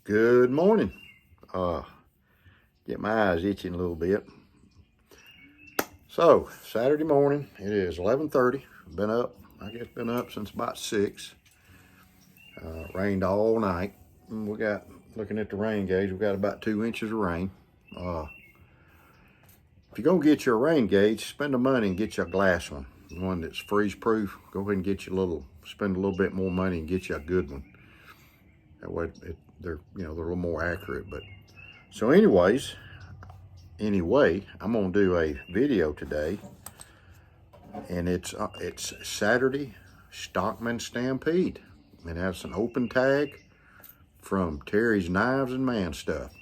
Good morning. Get my eyes itching a little bit. So, Saturday morning, it is 11:30. Been up, I guess been up since about 6. Rained all night. And we got, looking at the rain gauge, we got about 2 inches of rain. If you're gonna get your rain gauge, spend the money and get you a glass one. One that's freeze proof. Go ahead and get you spend a little bit more money and get you a good one. That way they're a little more accurate. But so anyway, I'm gonna do a video today, and it's Saturday Stockman Stampede, and that's an open tag from Terry's Knives and Man Stuff.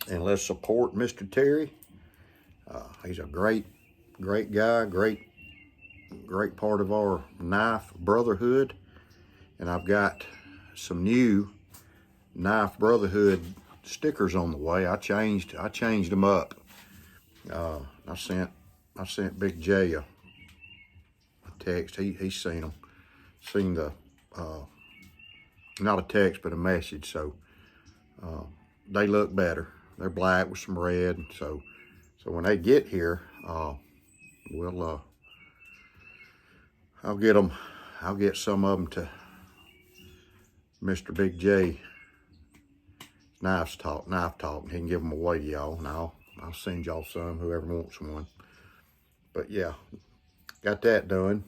And let's support Mr. Terry. He's a great guy, great part of our knife brotherhood. And I've got some new Knife Brotherhood stickers on the way. I changed them up. I sent Big J a text. He's seen them. Seen the not a text but a message. So they look better. They're black with some red. So when they get here, I'll get some of them to Mr. Big J Knife Talk, and he can give them away to y'all. And I'll send y'all some, whoever wants one. But yeah, got that done.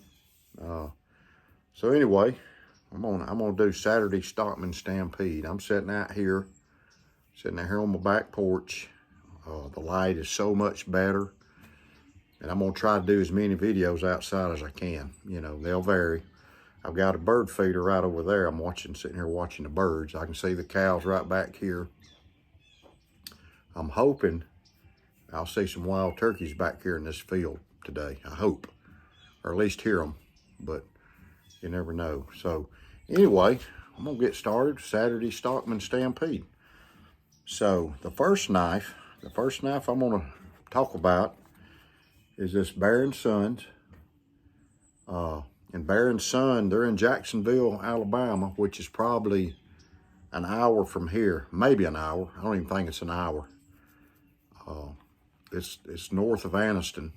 So anyway, I'm gonna do Saturday Stockman Stampede. I'm sitting out here on my back porch. The light is so much better, and I'm gonna try to do as many videos outside as I can. They'll vary. I've got a bird feeder right over there. I'm sitting here watching the birds. I can see the cows right back here. I'm hoping I'll see some wild turkeys back here in this field today. I hope, or at least hear them, but you never know. So anyway, I'm gonna get started. Saturday Stockman Stampede. So the first knife I'm gonna talk about is this Bear & Sons. And Bear & Son, they're in Jacksonville, Alabama, which is probably an hour from here, maybe an hour. I don't even think it's an hour. It's north of Anniston,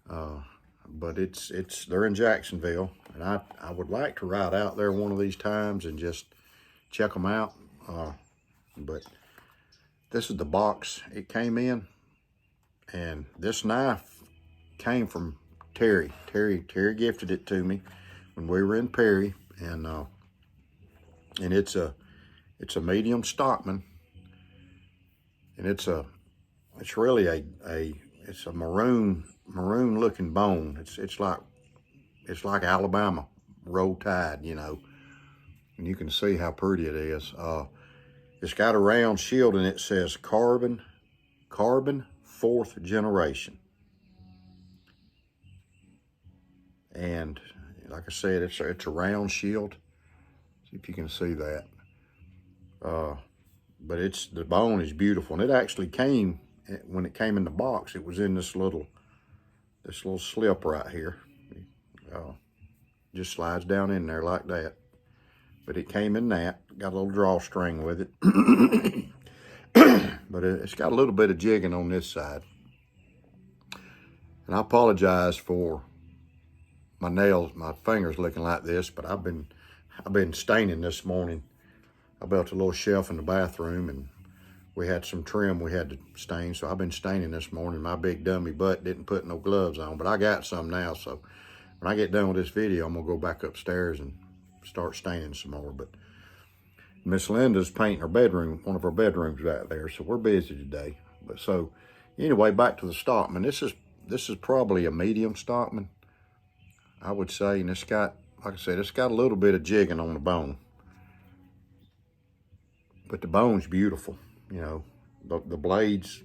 but they're in Jacksonville, and I would like to ride out there one of these times and just check them out. But this is the box it came in, and this knife came from Terry gifted it to me when we were in Perry, and it's a medium Stockman, and it's really a maroon looking bone. It's like Alabama roll tide, and you can see how pretty it is. It's got a round shield, and it says carbon 4th generation. And like I said, it's a round shield. See if you can see that. But the bone is beautiful, and it actually came, when it came in the box, it was in this little slip right here. Just slides down in there like that. But it came in that. Got a little drawstring with it. But it's got a little bit of jigging on this side. And I apologize for my nails, my fingers looking like this, but I've been staining this morning. I built a little shelf in the bathroom, and we had some trim we had to stain, so I've been staining this morning. My big dummy butt didn't put no gloves on, but I got some now, so when I get done with this video, I'm gonna go back upstairs and start staining some more. But Miss Linda's painting her bedroom, one of her bedrooms back there, so we're busy today. But so anyway, back to the Stockman. This is probably a medium Stockman, I would say, and it's got, like I said, it's got a little bit of jigging on the bone. But the bone's beautiful, the blades,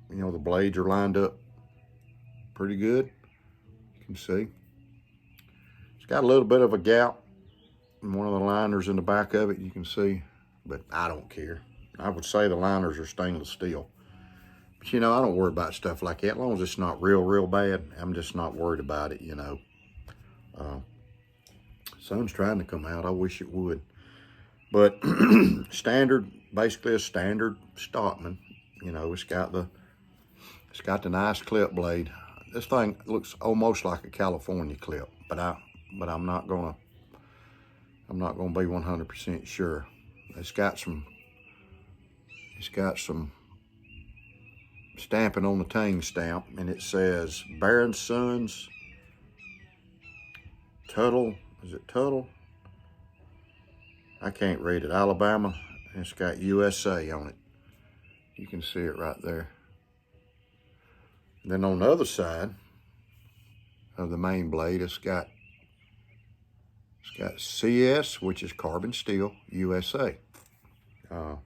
the blades are lined up pretty good. You can see. It's got a little bit of a gap in one of the liners in the back of it, you can see, but I don't care. I would say the liners are stainless steel. But I don't worry about stuff like that. As long as it's not real bad, I'm just not worried about it, Sun's trying to come out. I wish it would. But standard, basically a standard Stockman. You know, it's got the nice clip blade. This thing looks almost like a California clip, but I'm not gonna be 100% sure. It's got some stamping on the Tang stamp, and it says Barron Sons Tuttle. Is it Tuttle? I can't read it. Alabama. And it's got USA on it. You can see it right there. And then on the other side of the main blade, it's got CS, which is carbon steel, USA. And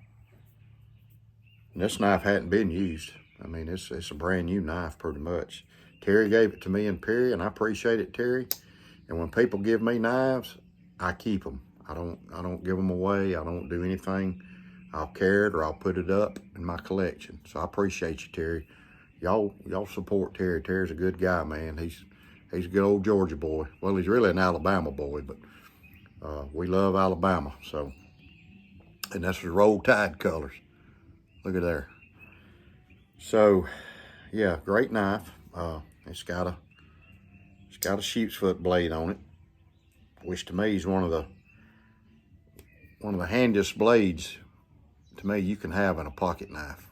this knife hadn't been used. I mean, it's a brand new knife pretty much. Terry gave it to me in Perry, and I appreciate it, Terry. And when people give me knives, I keep them. I don't give them away. I don't do anything. I'll carry it or I'll put it up in my collection. So I appreciate you, Terry. Y'all support Terry. Terry's a good guy, man. He's a good old Georgia boy. Well, he's really an Alabama boy, but we love Alabama. So, and that's the Roll Tide colors. Look at there. So, yeah, great knife. It's got a sheep's foot blade on it, which to me is one of the handiest blades to me you can have in a pocket knife.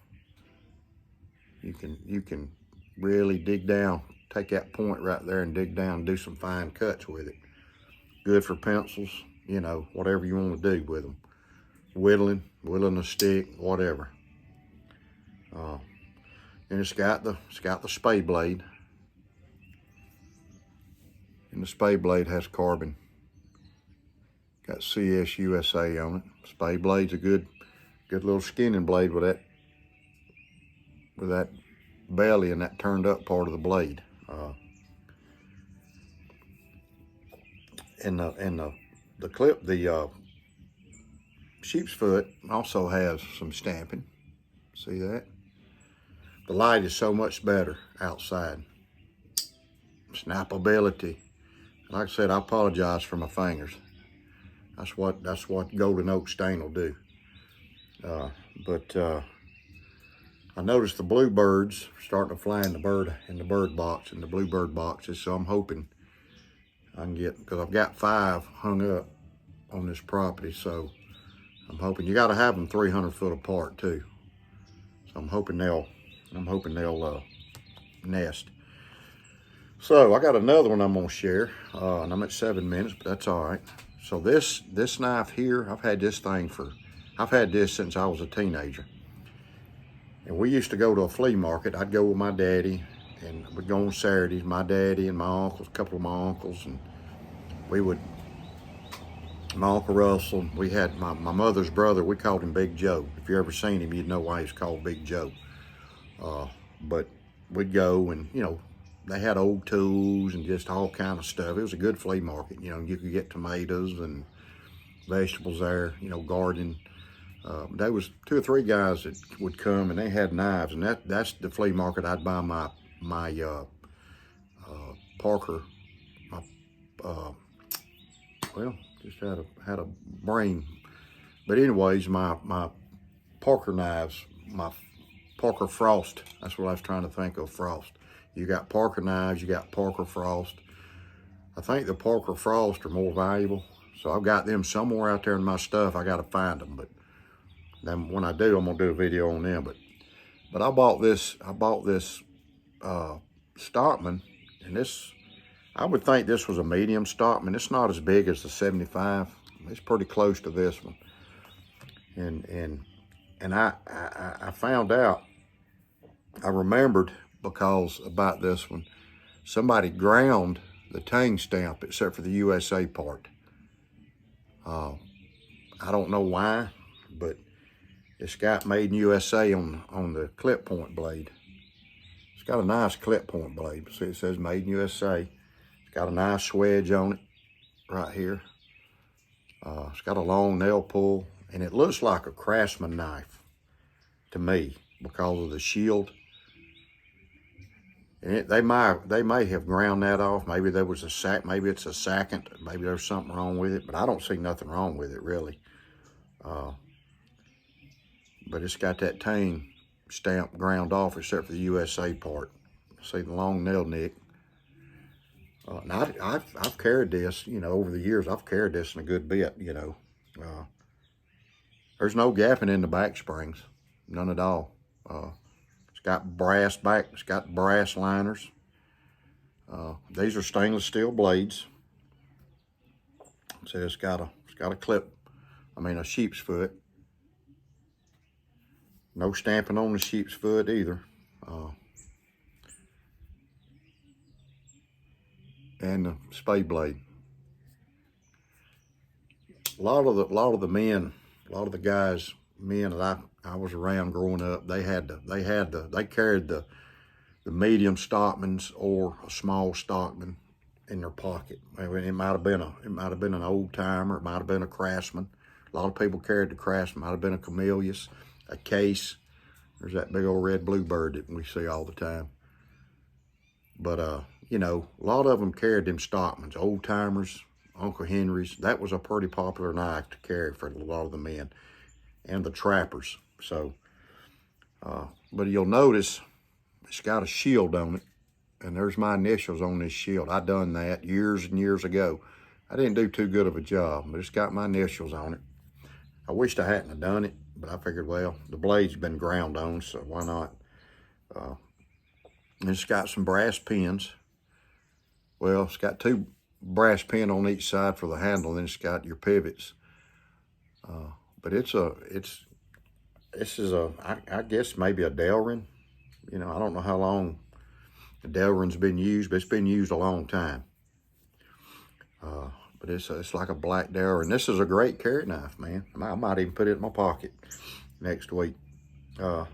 You can really dig down, take that point right there and dig down and do some fine cuts with it. Good for pencils, you know, whatever you want to do with them. Whittling a stick, whatever. And it's got the spade blade. And the spade blade has carbon. Got CS USA on it. Spade blade's a good little skinning blade with that belly and that turned up part of the blade. And the clip, the sheep's foot also has some stamping. See that? The light is so much better outside. Snappability. Like I said, I apologize for my fingers. That's what golden oak stain will do. But I noticed the bluebirds starting to fly in the bird bluebird boxes. So I'm hoping I can get, because I've got 5 hung up on this property. So I'm hoping, you got to have them 300 foot apart too. So I'm hoping they'll nest. So I got another one I'm gonna share, and I'm at 7 minutes, but that's all right. So this knife here, I've had this since I was a teenager. And we used to go to a flea market. I'd go with my daddy, and we'd go on Saturdays. My daddy and my uncles, a couple of my uncles, and my Uncle Russell, we had my mother's brother, we called him Big Joe. If you ever seen him, you'd know why he's called Big Joe. But we'd go, and you know, they had old tools and just all kind of stuff. It was a good flea market. You know, you could get tomatoes and vegetables there, you know, gardening. There was 2 or 3 guys that would come, and they had knives, and that's the flea market I'd buy my Parker. Well, just had a brain. But anyways, my Parker knives, my Parker Frost. That's what I was trying to think of, Frost. You got Parker knives, you got Parker Frost. I think the Parker Frost are more valuable. So I've got them somewhere out there in my stuff. I got to find them. But then when I do, I'm going to do a video on them. But I bought this Stockman. And this, I would think this was a medium Stockman. It's not as big as the 75. It's pretty close to this one. And I found out, I remembered because about this one, somebody ground the Tang stamp except for the USA part. I don't know why, but it's got made in USA on the clip point blade. It's got a nice clip point blade. See, it says made in USA. It's got a nice wedge on it right here. It's got a long nail pull, and it looks like a Craftsman knife to me because of the shield. And they may have ground that off. Maybe there was maybe it's a second. Maybe there's something wrong with it, but I don't see nothing wrong with it really. But it's got that tang stamp ground off except for the USA part. See the long nail nick. And I've carried this, you know, over the years. I've carried this in a good bit, you know. There's no gapping in the back springs, none at all. It's got brass back. It's got brass liners. These are stainless steel blades. So it's got a clip. I mean a sheep's foot. No stamping on the sheep's foot either. And the spade blade. A lot of the men, a lot of the guys, men that I was around growing up, they carried the medium Stockmans or a small Stockman in their pocket. It might have been an old timer, it might have been a Craftsman. A lot of people carried the Craftsman. Might have been a Camellias, a Case. There's that big old red bluebird that we see all the time. But you know, a lot of them carried them Stockmans, old timers, Uncle Henry's. That was a pretty popular knife to carry for a lot of the men and the trappers. So, but you'll notice it's got a shield on it, and there's my initials on this shield. I done that years and years ago. I didn't do too good of a job, but it's got my initials on it. I wished I hadn't have done it, but I figured, well, the blade's been ground on, so why not? And it's got some brass pins. Well, it's got two brass pin on each side for the handle, and then it's got your pivots. But I guess maybe a Delrin. You know, I don't know how long the Delrin's been used, but it's been used a long time. But it's like a black Delrin. This is a great carry knife, man. I might even put it in my pocket next week. It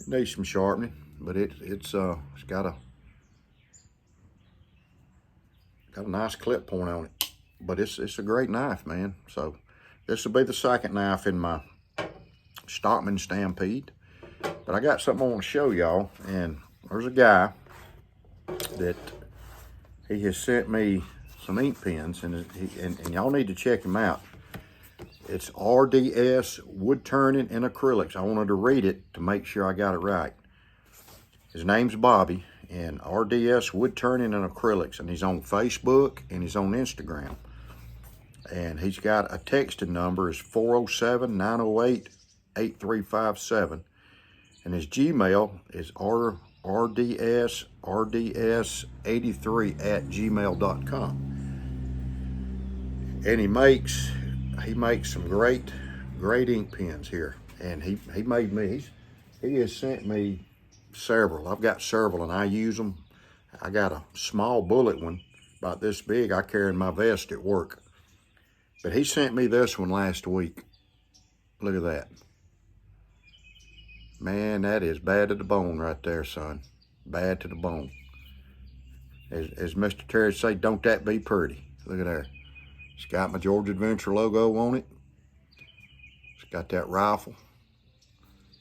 needs some sharpening, but it's got a nice clip point on it. But it's a great knife, man. So this will be the second knife in my Stockman Stampede. But I got something I want to show y'all, and there's a guy that he has sent me some ink pens, and y'all need to check him out. It's RDS wood turning and acrylics. I wanted to read it to make sure I got it right. His name's Bobby, and RDS wood turning and acrylics, and he's on Facebook and he's on Instagram. And he's got a texting number is 407-908-8357, and his Gmail is rds83@gmail.com. And he makes some great ink pens here. And he has sent me several. I've got several and I use them. I got a small bullet one about this big I carry in my vest at work. But he sent me this one last week. Look at that. Man, that is bad to the bone right there, son. Bad to the bone. As Mr. Terry say, don't that be pretty? Look at there. It's got my Georgia Adventure logo on it. It's got that rifle.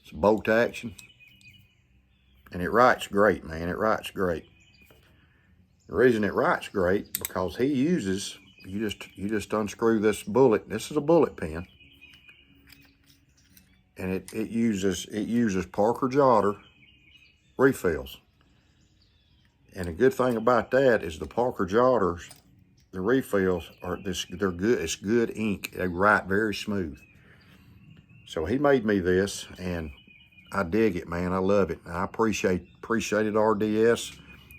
It's a bolt action. And it writes great, man. It writes great. The reason it writes great, because he uses, you just unscrew this bullet. This is a bullet pen. And it uses Parker Jotter refills. And the good thing about that is the Parker Jotters, the refills they're good. It's good ink. They write very smooth. So he made me this, and I dig it, man. I love it. I appreciate it, RDS.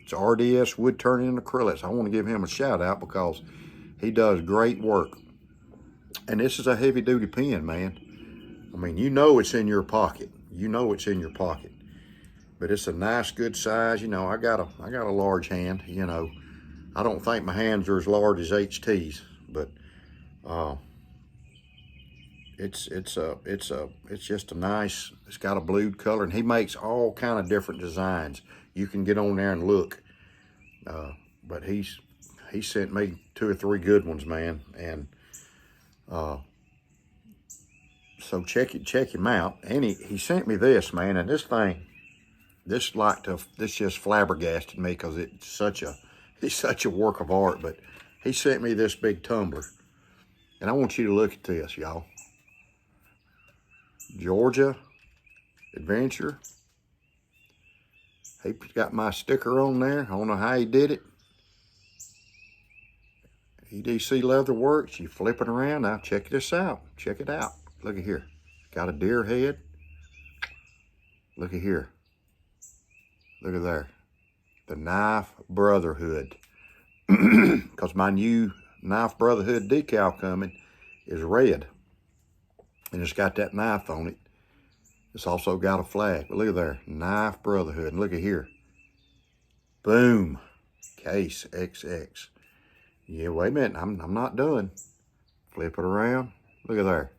It's RDS wood turning and acrylics. I want to give him a shout out because he does great work. And this is a heavy duty pen, man. I mean, you know it's in your pocket. You know it's in your pocket. But it's a nice, good size. You know, I got a large hand. You know, I don't think my hands are as large as HT's, but it's just a nice. It's got a blued color, and he makes all kind of different designs. You can get on there and look. But he sent me 2 or 3 good ones, man, and so check him out. And he sent me this, man, and this just flabbergasted me because it's such a work of art. But he sent me this big tumbler, And I want you to look at this, y'all. Georgia Adventure. He got my sticker on there. I don't know how he did it. EDC Leather Works. You flip it around. Now check this out. Check it out. Look at here. Got a deer head. Look at here. Look at there. The Knife Brotherhood. Because my new Knife Brotherhood decal coming is red. And it's got that knife on it. It's also got a flag. But look at there. Knife Brotherhood. And look at here. Boom. Case XX. Yeah, wait a minute. I'm not done. Flip it around. Look at there.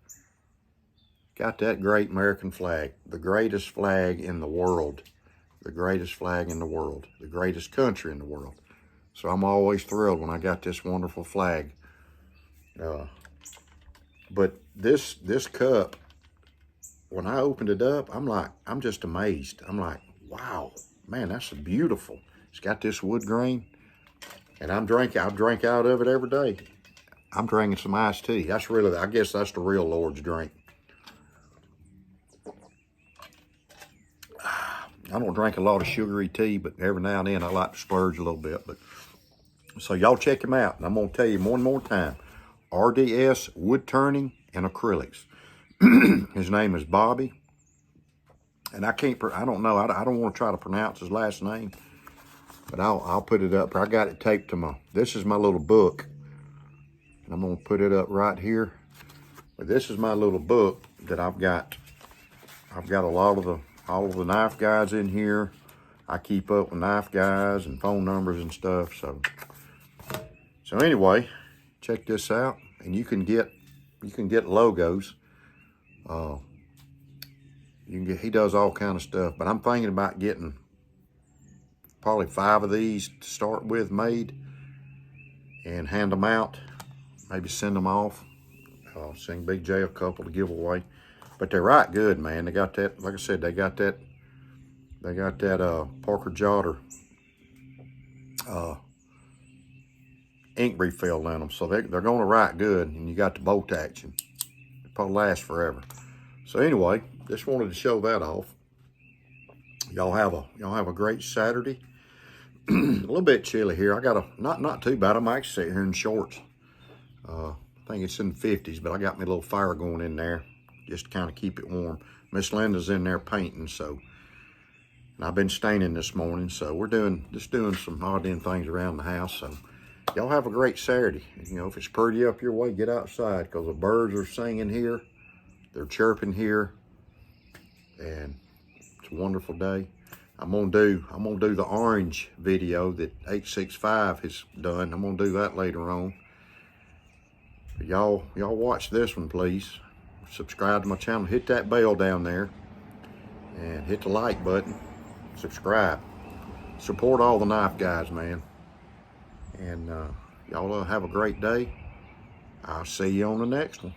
Got that great American flag. The greatest flag in the world. The greatest flag in the world. The greatest country in the world. So I'm always thrilled when I got this wonderful flag. But this cup, when I opened it up, I'm just amazed. I'm like, wow, man, that's beautiful. It's got this wood grain. And I drink out of it every day. I'm drinking some iced tea. That's really, I guess that's the real Lord's drink. I don't drink a lot of sugary tea, but every now and then I like to splurge a little bit. But so y'all check him out. And I'm going to tell you one more time. RDS Wood Turning and Acrylics. His name is Bobby. And I don't know. I don't want to try to pronounce his last name. But I'll put it up. I got it taped to this is my little book. And I'm going to put it up right here. But this is my little book that I've got. I've got all of the knife guys in here. I keep up with knife guys and phone numbers and stuff. So anyway, check this out. And you can get logos. He does all kind of stuff. But I'm thinking about getting probably 5 of these to start with made and hand them out. Maybe send them off. Send Big J a couple to give away. But they're right good, man. They got that, like I said, they got that Parker Jotter ink refill in them. So they're going to write good, and you got the bolt action. It probably lasts forever. So anyway, just wanted to show that off. Y'all have a great Saturday. A little bit chilly here. I got not too bad. I might sit here in shorts. I think it's in the 50s, but I got my little fire going in there just to kind of keep it warm. Miss Linda's in there painting, so. And I've been staining this morning, so we're just doing some odd end things around the house. So y'all have a great Saturday. You know, if it's pretty up your way, get outside, because the birds are singing here. They're chirping here. And it's a wonderful day. I'm gonna do the orange video that 865 has done. I'm gonna do that later on. But y'all watch this one, please. Subscribe to my channel. Hit that bell down there, and hit the like button. Subscribe. Support all the knife guys, man. And y'all have a great day. I'll see you on the next one.